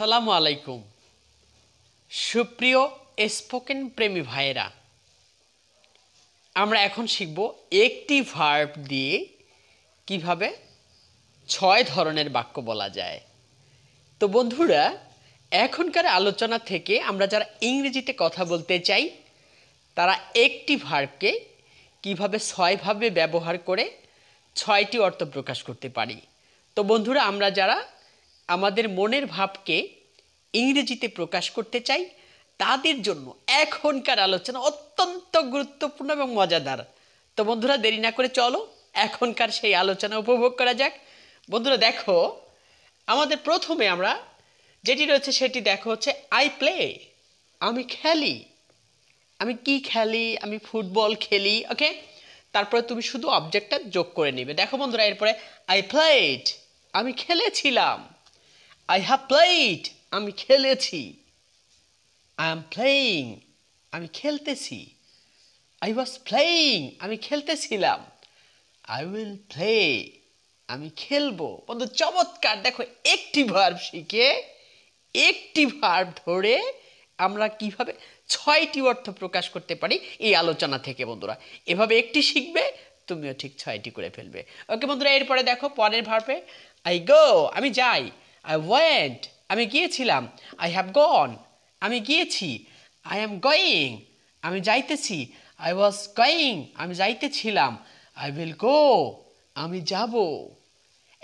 আসসালামু আলাইকুম সুপ্রিয় স্পোকেন প্রেমী ভাইয়েরা আমরা এখন শিখব একটি ভার্ব দিয়ে কিভাবে ৬ ধরনের বাক্য বলা যায়। তো বন্ধুরা, এখনকার আলোচনা থেকে আমরা যারা ইংরেজিতে কথা বলতে চাই তারা একটি ভার্বকে কিভাবে ৬ ভাবে ব্যবহার করে ৬টি অর্থ প্রকাশ করতে পারি। তো বন্ধুরা, আমরা যারা আমাদের মনের ভাবকে ইংরেজিতে প্রকাশ করতে চাই তাদের জন্য এখনকার আলোচনা অত্যন্ত গুরুত্বপূর্ণ এবং মজাদার। তো বন্ধুরা, দেরি না করে চলো এখনকার সেই আলোচনা উপভোগ করা যাক। বন্ধুরা দেখো, আমাদের প্রথমে আমরা যেটি রয়েছে সেটি দেখো হচ্ছে আই প্লে, আমি খেলি। আমি কি খেলি? আমি ফুটবল খেলি। ওকে, তারপরে তুমি শুধু অবজেক্টটা যোগ করে নিবে। দেখো বন্ধুরা, এরপরে আই প্লেড, আমি খেলেছিলাম। আই হ্যাভ প্লেড, আমি খেলেছি। আই এম প্লেয়িং, আমি খেলতেছি। আই ওয়াজ প্লেয়িং, আমি খেলতেছিলাম। আই উইল প্লে, আমি খেলবো। বন্ধু চমৎকার! দেখো, একটি ভার্ব শিখে একটি ভার্ব ধরে আমরা কিভাবে ৬টি অর্থ প্রকাশ করতে পারি এই আলোচনা থেকে। বন্ধুরা, এভাবে একটি শিখবে, তুমিও ঠিক ৬টি করে ফেলবে। ওকে বন্ধুরা, এরপরে দেখো পরের ভার্বে আই গো, আমি যাই। আই ওয়েন্ট, আমি গিয়েছিলাম। আই হ্যাভ গন, আমি গিয়েছি। আই এম গোয়িং, আমি যাইতেছি। আই ওয়াজ গোয়িং, আমি যাইতেছিলাম। আই উইল গো, আমি যাব।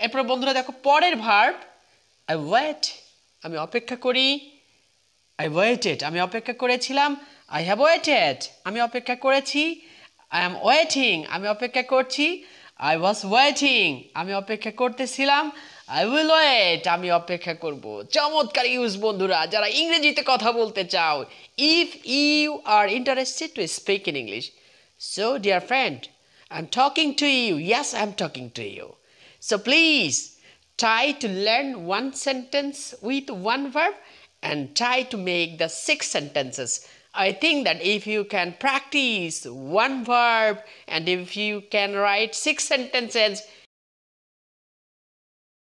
এরপর বন্ধুরা দেখো পরের ভার্ব আই ওয়েট, আমি অপেক্ষা করি। আই ওয়েটেড, আমি অপেক্ষা করেছিলাম। আই হ্যাভ ওয়েটেড, আমি অপেক্ষা করেছি। আই এম ওয়েটিং, আমি অপেক্ষা করছি। আই ওয়াজ ওয়েটিং, আমি অপেক্ষা করতেছিলাম। আই উইল ওয়েট, আমি অপেক্ষা করব। চমৎকার ইউজ বন্ধুরা, যারা ইংরেজিতে কথা বলতে চাও। If you are interested to speak in English, so dear friend, I am talking to you. Yes, I am talking to you. So please try to learn one sentence with one verb and try to make the 6 sentences. I think that if you can practice one verb and if you can write 6 sentences,